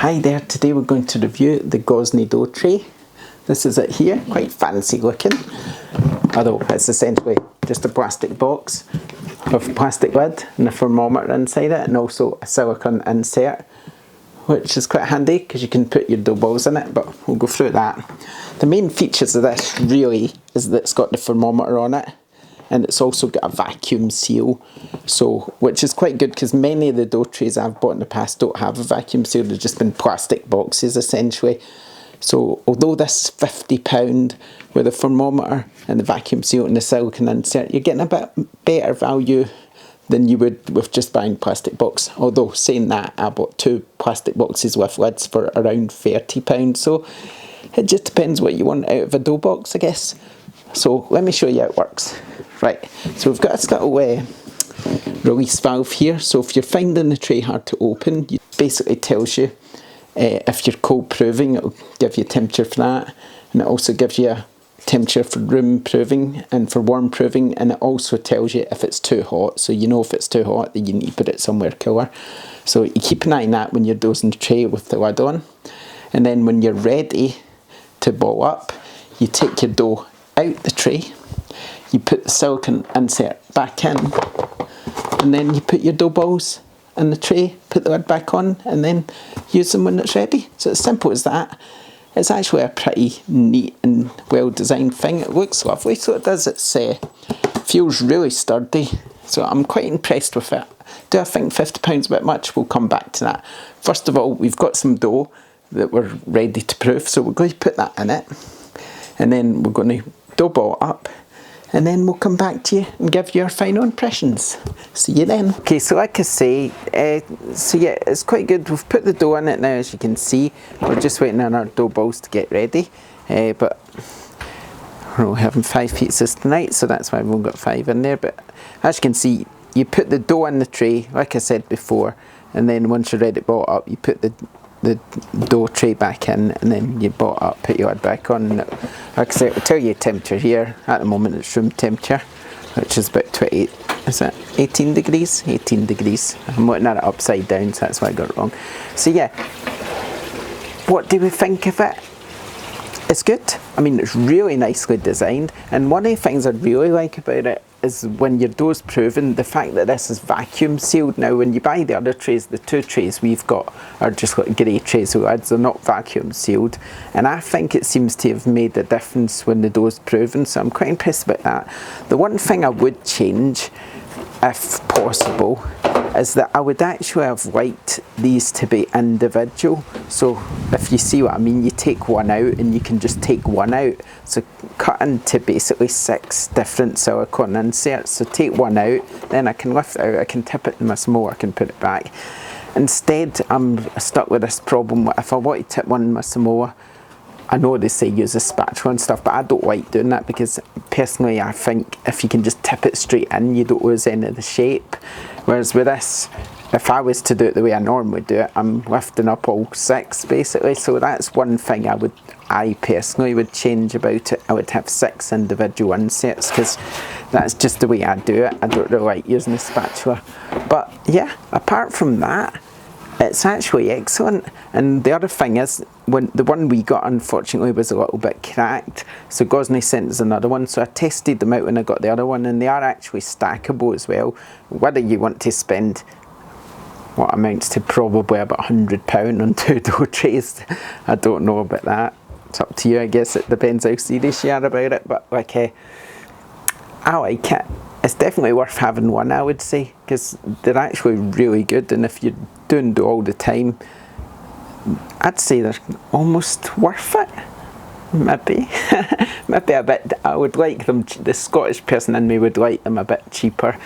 Hi there, today we're going to review the Gozney Dough Tray. This is it here, quite fancy looking, although it's essentially just a plastic box with a plastic lid and a thermometer inside it, and also a silicone insert, which is quite handy because you can put your dough balls in it, but we'll go through that. The main features of this really is that it's got the thermometer on it, and it's also got a vacuum seal, which is quite good because many of the dough trays I've bought in the past don't have a vacuum seal. They've just been plastic boxes essentially. So although this is £50 with a thermometer and the vacuum seal and the silicone insert, you're getting a bit better value than you would with just buying plastic box. Although saying that, I bought 2 plastic boxes with lids for around £30, so it just depends what you want out of a dough box, I guess. So let me show you how it works. Right, so we've got this little release valve here. So if you're finding the tray hard to open, it basically tells you if you're cold proving, it'll give you a temperature for that, and it also gives you a temperature for room proving and for warm proving, and it also tells you if it's too hot. So you know if it's too hot, then you need to put it somewhere cooler. So you keep an eye on that when you're dosing the tray with the lid on, and then when you're ready to ball up, you take your dough out the tray, you put the silicone insert back in, and then you put your dough balls in the tray, put the lid back on, and then use them when it's ready. So it's simple as that. It's actually a pretty neat and well designed thing. It looks lovely, so it does. It feels really sturdy, so I'm quite impressed with it. Do I think £50 a bit much? We'll come back to that. First of all, we've got some dough that we're ready to proof, so we're going to put that in it, and then we're going to dough ball up, and then we'll come back to you and give you our final impressions. See you then. Okay, so like I say, so yeah, it's quite good. We've put the dough in it now, as you can see. We're just waiting on our dough balls to get ready, but we're having 5 pizzas tonight, so that's why we've only got 5 in there. But as you can see, you put the dough in the tray, like I said before, and then once you're ready to ball up, you put the dough tray back in, and then you ball it up, put your lid back on. Like I said, it'll tell you temperature here. At the moment it's room temperature, which is about 28, is it 18 degrees? 18 degrees. I'm looking at it upside down, so that's why I got it wrong. So yeah, what do we think of it? It's good. I mean, it's really nicely designed, and one of the things I really like about it is when your dough's proven, the fact that this is vacuum sealed. Now when you buy the other trays, the 2 trays we've got are just like grey trays with lids, they're not vacuum sealed, and I think it seems to have made a difference when the dough's proven, so I'm quite impressed about that. The one thing I would change, if possible, is that I would actually have liked these to be individual. So if you see what I mean, you take one out and you can just take one out. So cut into basically 6 different silicone inserts. So take one out, then I can lift it out, I can tip it in my Samoa, I can put it back. Instead, I'm stuck with this problem. If I want to tip one in my Samoa, I know they say use a spatula and stuff, but I don't like doing that because personally I think if you can just tip it straight in, you don't lose any of the shape. Whereas with this, if I was to do it the way I normally do it, I'm lifting up all 6 basically. So that's one thing I personally would change about it. I would have 6 individual inserts because that's just the way I do it. I don't really like using a spatula. But yeah, apart from that, it's actually excellent. And the other thing is, when the one we got unfortunately was a little bit cracked, so Gozney sent us another one, so I tested them out when I got the other one, and they are actually stackable as well. Whether you want to spend what amounts to probably about £100 on 2 dough trays, I don't know about that. It's up to you, I guess. It depends how serious you are about it, but like I like it. It's definitely worth having one, I would say, because they're actually really good, and if you're doing dough all the time, I'd say they're almost worth it. Maybe. Maybe a bit. I would like them, the Scottish person in me would like them a bit cheaper.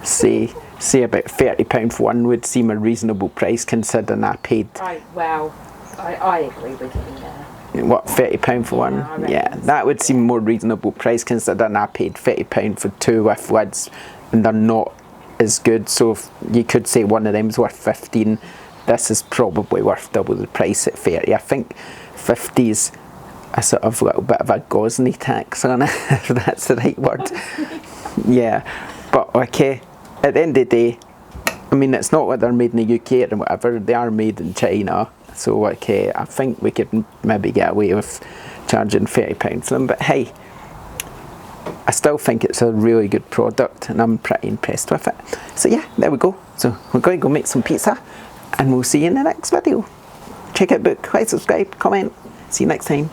Say about £30 for one would seem a reasonable price considering I paid. Well, I agree with you there. What, £30 for one? Yeah, that would seem more reasonable price considering I paid £30 for 2 with lids, and they're not as good. So if you could say one of them's worth 15, this is probably worth double the price at 30. I think 50's a sort of little bit of a Gozney tax on it, if that's the right word. Yeah, but okay, at the end of the day, I mean, it's not like they're made in the UK or whatever, they are made in China, So like, I think we could maybe get away with charging £30 for them, but hey, I still think it's a really good product and I'm pretty impressed with it. So yeah, there we go. So we're going to go make some pizza and we'll see you in the next video. Check out the book, like, subscribe, comment. See you next time.